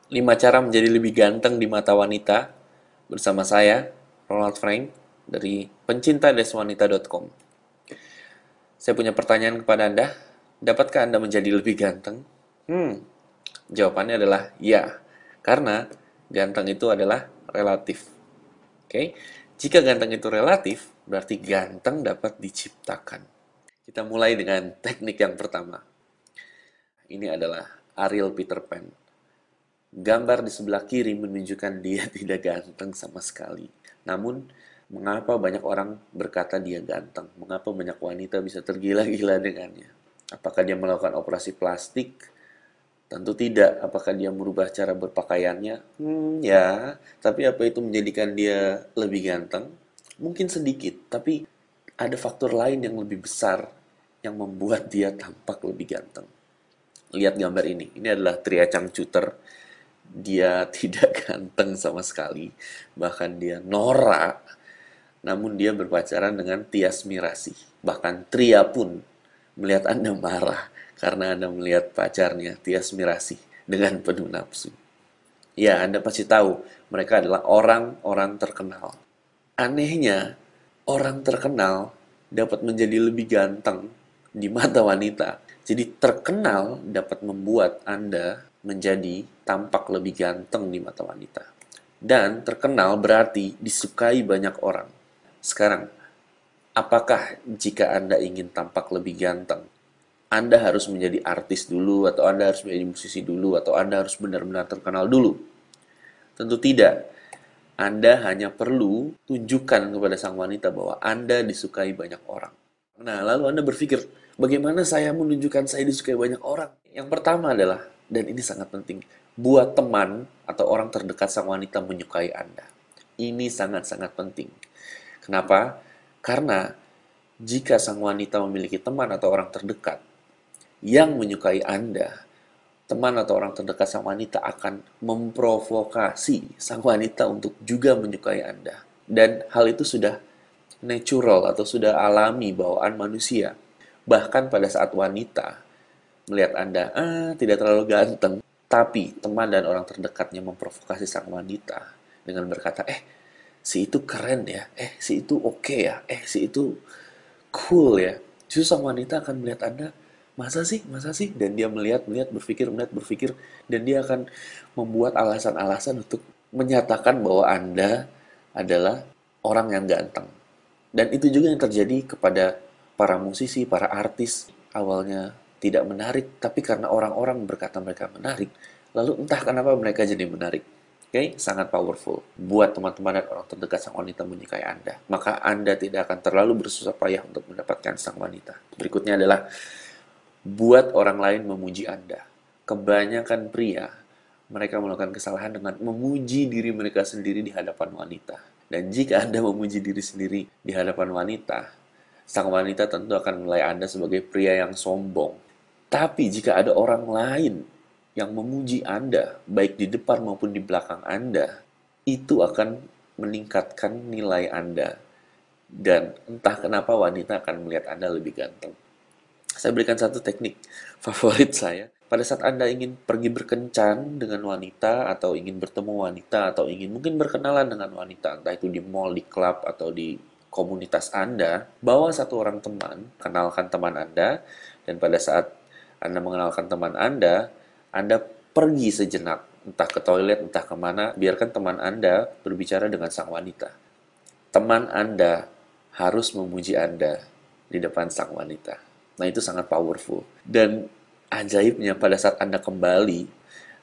5 cara menjadi lebih ganteng di mata wanita bersama saya, Ronald Frank, dari pencintadeswanita.com. Saya punya pertanyaan kepada Anda. Dapatkah Anda menjadi lebih ganteng? Jawabannya adalah ya. Karena ganteng itu adalah relatif. Oke? Jika ganteng itu relatif, berarti ganteng dapat diciptakan. Kita mulai dengan teknik yang pertama. Ini adalah Ariel Peter Pan. Gambar di sebelah kiri menunjukkan dia tidak ganteng sama sekali. Namun, mengapa banyak orang berkata dia ganteng? Mengapa banyak wanita bisa tergila-gila dengannya? Apakah dia melakukan operasi plastik? Tentu tidak. Apakah dia merubah cara berpakaiannya? Ya. Tapi apa itu menjadikan dia lebih ganteng? Mungkin sedikit, tapi ada faktor lain yang lebih besar yang membuat dia tampak lebih ganteng. Lihat gambar ini. Ini adalah Tria Changcuter. Dia tidak ganteng sama sekali, bahkan dia norak, namun dia berpacaran dengan Tias Mirasih. Bahkan Tria pun melihat Anda marah karena Anda melihat pacarnya Tias Mirasih dengan penuh nafsu. Ya, Anda pasti tahu mereka adalah orang-orang terkenal. Anehnya, orang terkenal dapat menjadi lebih ganteng di mata wanita. Jadi terkenal dapat membuat Anda menjadi tampak lebih ganteng di mata wanita. Dan terkenal berarti disukai banyak orang. Sekarang, apakah jika Anda ingin tampak lebih ganteng, Anda harus menjadi artis dulu, atau Anda harus menjadi musisi dulu, atau Anda harus benar-benar terkenal dulu? Tentu tidak. Anda hanya perlu tunjukkan kepada sang wanita bahwa Anda disukai banyak orang. Nah, lalu Anda berpikir, bagaimana saya menunjukkan saya disukai banyak orang? Yang pertama adalah, dan ini sangat penting, buat teman atau orang terdekat sang wanita menyukai Anda. Ini sangat-sangat penting. Kenapa? Karena jika sang wanita memiliki teman atau orang terdekat yang menyukai Anda, teman atau orang terdekat sang wanita akan memprovokasi sang wanita untuk juga menyukai Anda. Dan hal itu sudah natural atau sudah alami bawaan manusia. Bahkan pada saat wanita melihat Anda, tidak terlalu ganteng, tapi teman dan orang terdekatnya memprovokasi sang wanita dengan berkata, si itu keren ya, si itu oke ya, si itu cool ya. Justru sang wanita akan melihat Anda, masa sih? Dan dia melihat, berpikir, dan dia akan membuat alasan-alasan untuk menyatakan bahwa Anda adalah orang yang ganteng. Dan itu juga yang terjadi kepada para musisi, para artis. Awalnya tidak menarik, tapi karena orang-orang berkata mereka menarik, lalu entah kenapa mereka jadi menarik. Oke, sangat powerful. Buat teman-teman dan orang terdekat sang wanita menyukai Anda, maka Anda tidak akan terlalu bersusah payah untuk mendapatkan sang wanita. Berikutnya adalah buat orang lain memuji Anda. Kebanyakan pria, mereka melakukan kesalahan dengan memuji diri mereka sendiri di hadapan wanita. Dan jika Anda memuji diri sendiri di hadapan wanita, sang wanita tentu akan menilai Anda sebagai pria yang sombong. Tapi jika ada orang lain yang memuji Anda, baik di depan maupun di belakang Anda, itu akan meningkatkan nilai Anda. Dan entah kenapa wanita akan melihat Anda lebih ganteng. Saya berikan satu teknik favorit saya. Pada saat Anda ingin pergi berkencan dengan wanita, atau ingin bertemu wanita, atau ingin mungkin berkenalan dengan wanita, entah itu di mall, di klub, atau di komunitas Anda, bawa satu orang teman, kenalkan teman Anda, dan pada saat Anda mengenalkan teman Anda pergi sejenak, entah ke toilet, entah kemana, biarkan teman Anda berbicara dengan sang wanita. Teman Anda harus memuji Anda di depan sang wanita. Nah, itu sangat powerful. Dan ajaibnya pada saat Anda kembali,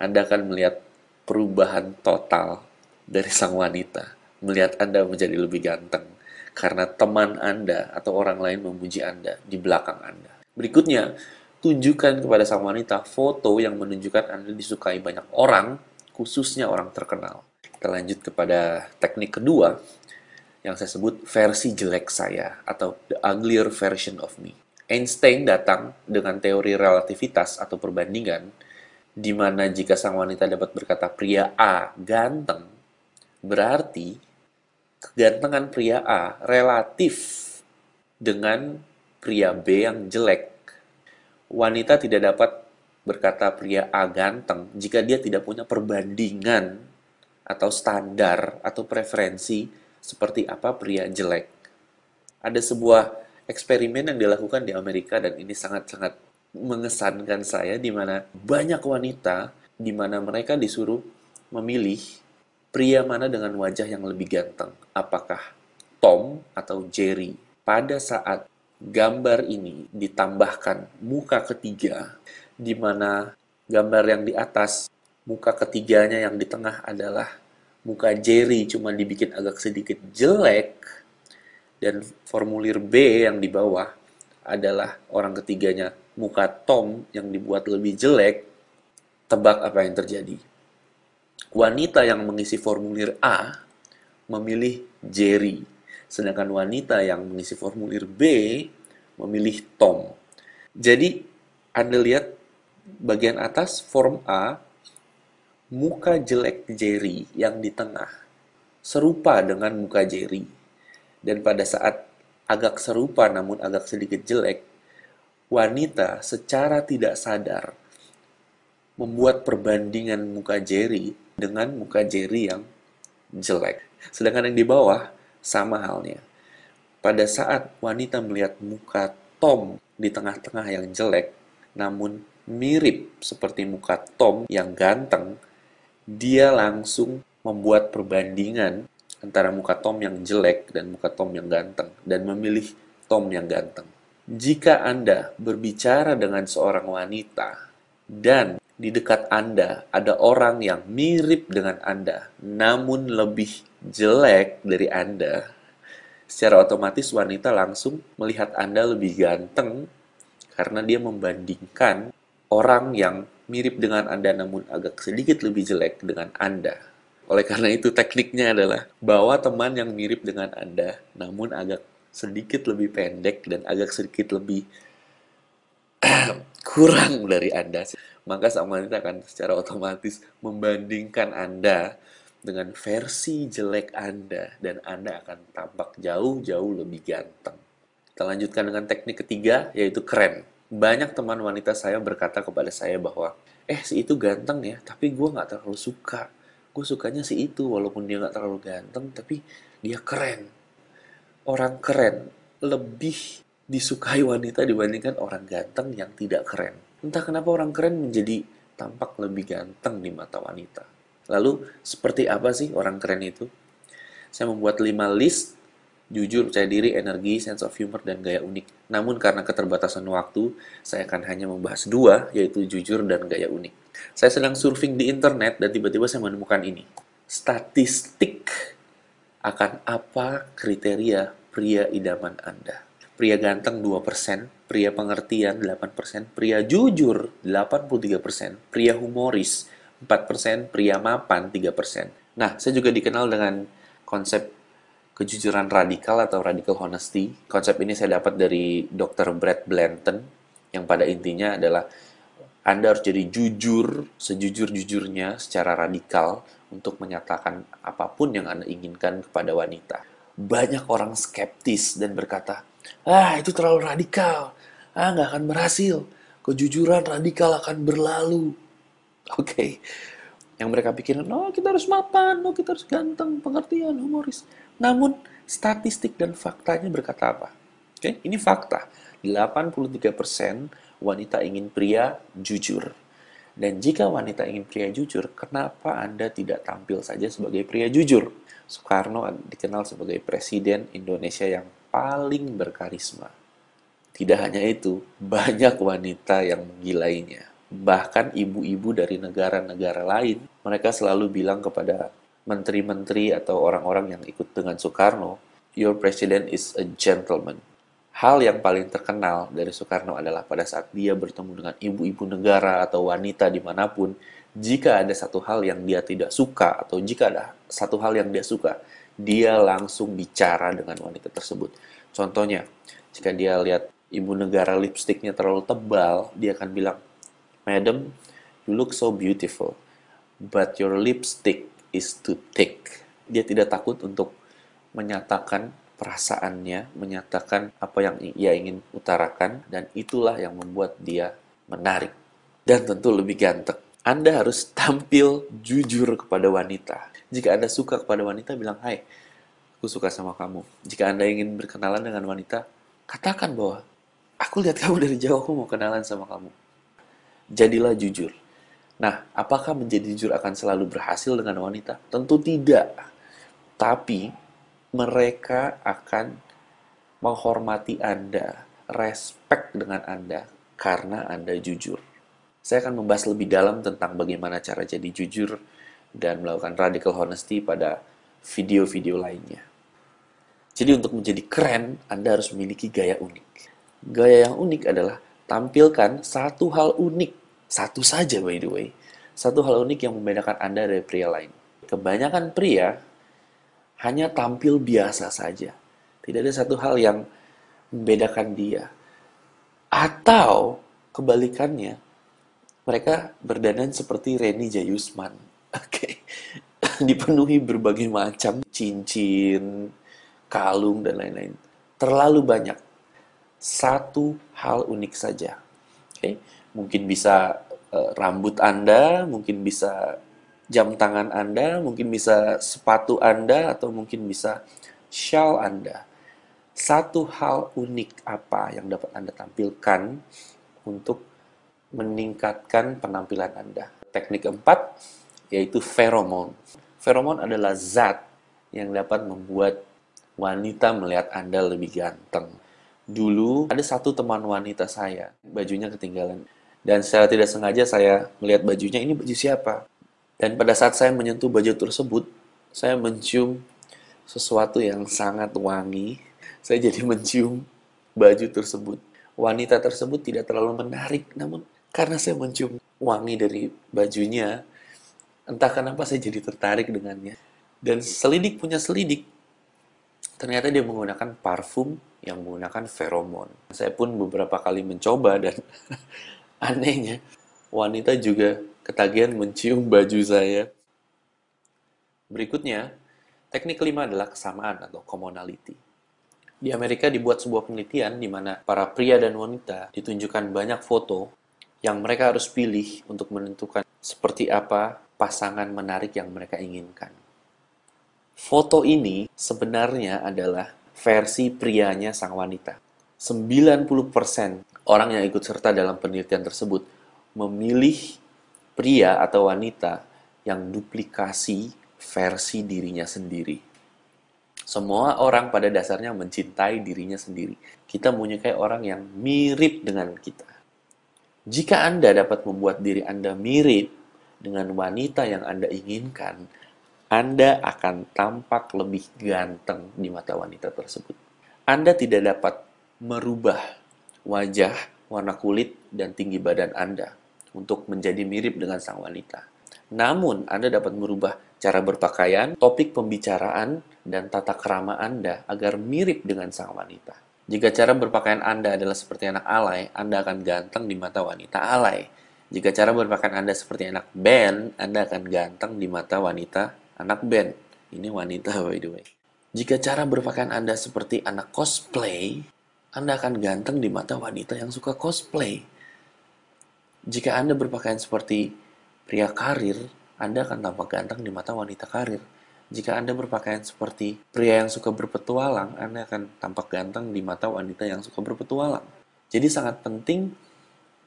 Anda akan melihat perubahan total dari sang wanita. Melihat Anda menjadi lebih ganteng. Karena teman Anda atau orang lain memuji Anda di belakang Anda. Berikutnya, tunjukkan kepada sang wanita foto yang menunjukkan Anda disukai banyak orang, khususnya orang terkenal. Kita lanjut kepada teknik kedua, yang saya sebut versi jelek saya, atau the uglier version of me. Einstein datang dengan teori relativitas atau perbandingan, di mana jika sang wanita dapat berkata pria A ganteng, berarti kegantengan pria A relatif dengan pria B yang jelek. Wanita tidak dapat berkata pria A ganteng jika dia tidak punya perbandingan atau standar atau preferensi seperti apa pria jelek. Ada sebuah eksperimen yang dilakukan di Amerika dan ini sangat-sangat mengesankan saya di mana banyak wanita di mana mereka disuruh memilih pria mana dengan wajah yang lebih ganteng. Apakah Tom atau Jerry? Pada saat gambar ini ditambahkan muka ketiga, di mana gambar yang di atas, muka ketiganya yang di tengah adalah muka Jerry, cuma dibikin agak sedikit jelek, dan formulir B yang di bawah adalah orang ketiganya muka Tom yang dibuat lebih jelek. Tebak apa yang terjadi? Wanita yang mengisi formulir A memilih Jerry, sedangkan wanita yang mengisi formulir B memilih Tom. Jadi, Anda lihat bagian atas form A, muka jelek Jerry yang di tengah serupa dengan muka Jerry. Dan pada saat agak serupa namun agak sedikit jelek, wanita secara tidak sadar membuat perbandingan muka Jerry dengan muka Jerry yang jelek. Sedangkan yang di bawah sama halnya. Pada saat wanita melihat muka Tom di tengah-tengah yang jelek, namun mirip seperti muka Tom yang ganteng, dia langsung membuat perbandingan antara muka Tom yang jelek dan muka Tom yang ganteng, dan memilih Tom yang ganteng. Jika Anda berbicara dengan seorang wanita, dan di dekat Anda ada orang yang mirip dengan Anda, namun lebih jelek dari Anda, secara otomatis wanita langsung melihat Anda lebih ganteng karena dia membandingkan orang yang mirip dengan Anda namun agak sedikit lebih jelek dengan Anda. Oleh karena itu tekniknya adalah bawa teman yang mirip dengan Anda namun agak sedikit lebih pendek dan agak sedikit lebih kurang dari Anda. Maka sang wanita akan secara otomatis membandingkan Anda dengan versi jelek Anda dan Anda akan tampak jauh-jauh lebih ganteng. Kita lanjutkan dengan teknik ketiga, yaitu keren. Banyak teman wanita saya berkata kepada saya bahwa, si itu ganteng ya, tapi gue nggak terlalu suka. Gue sukanya si itu, walaupun dia nggak terlalu ganteng, tapi dia keren. Orang keren lebih disukai wanita dibandingkan orang ganteng yang tidak keren. Entah kenapa orang keren menjadi tampak lebih ganteng di mata wanita. Lalu, seperti apa sih orang keren itu? Saya membuat 5 list: jujur, percaya diri, energi, sense of humor, dan gaya unik. Namun karena keterbatasan waktu, saya akan hanya membahas 2, yaitu jujur dan gaya unik. Saya sedang surfing di internet dan tiba-tiba saya menemukan ini. Statistik akan apa kriteria pria idaman Anda. Pria ganteng 2%, pria pengertian 8%, pria jujur 83%, pria humoris 4%, pria mapan 3%. Nah, saya juga dikenal dengan konsep kejujuran radikal atau radical honesty. Konsep ini saya dapat dari Dr. Brad Blanton, yang pada intinya adalah Anda harus jadi jujur, sejujur-jujurnya secara radikal untuk menyatakan apapun yang Anda inginkan kepada wanita. Banyak orang skeptis dan berkata, itu terlalu radikal, nggak akan berhasil, kejujuran radikal akan berlalu. Oke. Yang mereka pikirin, kita harus mapan, kita harus ganteng, pengertian, humoris. Namun, statistik dan faktanya berkata apa? Oke, ini fakta. 83% wanita ingin pria jujur. Dan jika wanita ingin pria jujur, kenapa Anda tidak tampil saja sebagai pria jujur? Soekarno dikenal sebagai presiden Indonesia yang paling berkarisma. Tidak hanya itu, banyak wanita yang menggilainya. Bahkan ibu-ibu dari negara-negara lain, mereka selalu bilang kepada menteri-menteri atau orang-orang yang ikut dengan Soekarno, "Your president is a gentleman." Hal yang paling terkenal dari Soekarno adalah pada saat dia bertemu dengan ibu-ibu negara atau wanita dimanapun, jika ada satu hal yang dia tidak suka atau jika ada satu hal yang dia suka, dia langsung bicara dengan wanita tersebut. Contohnya, jika dia lihat ibu negara lipstiknya terlalu tebal, dia akan bilang, "Madam, you look so beautiful, but your lipstick is too thick." Dia tidak takut untuk menyatakan perasaannya, menyatakan apa yang ia ingin utarakan, dan itulah yang membuat dia menarik. dan tentu lebih ganteng. Anda harus tampil jujur kepada wanita. Jika Anda suka kepada wanita, bilang, "Hai, aku suka sama kamu." Jika Anda ingin berkenalan dengan wanita, katakan bahwa, "Aku lihat kamu dari jauh, aku mau kenalan sama kamu." Jadilah jujur. Nah, apakah menjadi jujur akan selalu berhasil dengan wanita? Tentu tidak. Tapi, mereka akan menghormati Anda, respect dengan Anda, karena Anda jujur. Saya akan membahas lebih dalam tentang bagaimana cara jadi jujur dan melakukan radical honesty pada video-video lainnya. Jadi untuk menjadi keren, Anda harus memiliki gaya unik. Gaya yang unik adalah tampilkan satu hal unik. Satu saja by the way. Satu hal unik yang membedakan Anda dari pria lain. Kebanyakan pria hanya tampil biasa saja. Tidak ada satu hal yang membedakan dia. Atau kebalikannya, mereka berdandan seperti Reni Jayusman. Oke. Dipenuhi berbagai macam cincin, kalung, dan lain-lain. Terlalu banyak. Satu hal unik saja. Oke. Mungkin bisa rambut Anda, mungkin bisa jam tangan Anda, mungkin bisa sepatu Anda, atau mungkin bisa shawl Anda. Satu hal unik apa yang dapat Anda tampilkan untuk meningkatkan penampilan Anda. Teknik keempat, yaitu feromon. Feromon adalah zat yang dapat membuat wanita melihat Anda lebih ganteng. Dulu ada satu teman wanita saya, bajunya ketinggalan. Dan secara tidak sengaja saya melihat bajunya, ini baju siapa? Dan pada saat saya menyentuh baju tersebut, saya mencium sesuatu yang sangat wangi. Saya jadi mencium baju tersebut. Wanita tersebut tidak terlalu menarik, namun karena saya mencium wangi dari bajunya, entah kenapa saya jadi tertarik dengannya. Dan selidik punya selidik, ternyata dia menggunakan parfum yang menggunakan feromon. Saya pun beberapa kali mencoba dan anehnya, wanita juga ketagihan mencium baju saya. Berikutnya, teknik kelima adalah kesamaan atau commonality. Di Amerika dibuat sebuah penelitian di mana para pria dan wanita ditunjukkan banyak foto yang mereka harus pilih untuk menentukan seperti apa pasangan menarik yang mereka inginkan. Foto ini sebenarnya adalah versi prianya sang wanita. 90% orang yang ikut serta dalam penelitian tersebut memilih pria atau wanita yang duplikasi versi dirinya sendiri. Semua orang pada dasarnya mencintai dirinya sendiri. Kita menyukai orang yang mirip dengan kita. Jika Anda dapat membuat diri Anda mirip dengan wanita yang Anda inginkan, Anda akan tampak lebih ganteng di mata wanita tersebut. Anda tidak dapat merubah wajah, warna kulit, dan tinggi badan Anda untuk menjadi mirip dengan sang wanita. Namun, Anda dapat merubah cara berpakaian, topik pembicaraan, dan tata krama Anda agar mirip dengan sang wanita. Jika cara berpakaian Anda adalah seperti anak alay, Anda akan ganteng di mata wanita alay. Jika cara berpakaian Anda seperti anak band, Anda akan ganteng di mata wanita anak band. Ini wanita by the way. Jika cara berpakaian Anda seperti anak cosplay, Anda akan ganteng di mata wanita yang suka cosplay. Jika Anda berpakaian seperti pria karir, Anda akan tampak ganteng di mata wanita karir. Jika Anda berpakaian seperti pria yang suka berpetualang, Anda akan tampak ganteng di mata wanita yang suka berpetualang. Jadi sangat penting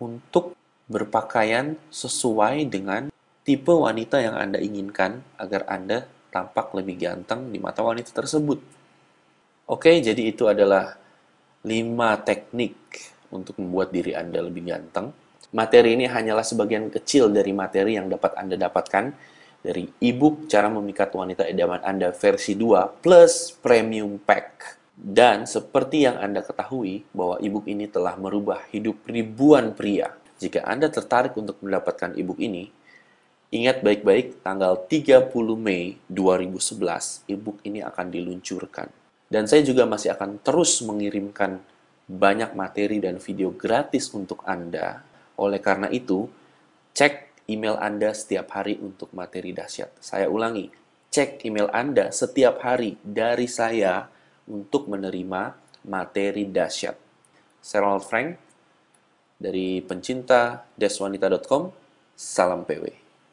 untuk berpakaian sesuai dengan tipe wanita yang Anda inginkan agar Anda tampak lebih ganteng di mata wanita tersebut. Oke, jadi itu adalah 5 teknik untuk membuat diri Anda lebih ganteng. Materi ini hanyalah sebagian kecil dari materi yang dapat Anda dapatkan dari ebook Cara Memikat Wanita Idaman Anda versi 2 plus Premium Pack. Dan seperti yang Anda ketahui bahwa ebook ini telah merubah hidup ribuan pria. Jika Anda tertarik untuk mendapatkan ebook ini, ingat baik-baik tanggal 30 Mei 2011 ebook ini akan diluncurkan. Dan saya juga masih akan terus mengirimkan banyak materi dan video gratis untuk Anda. Oleh karena itu, cek email Anda setiap hari untuk materi dahsyat. Saya ulangi, cek email Anda setiap hari dari saya untuk menerima materi dahsyat. Saya Ronald Frank, Dari pencinta deswanita.com, salam PW.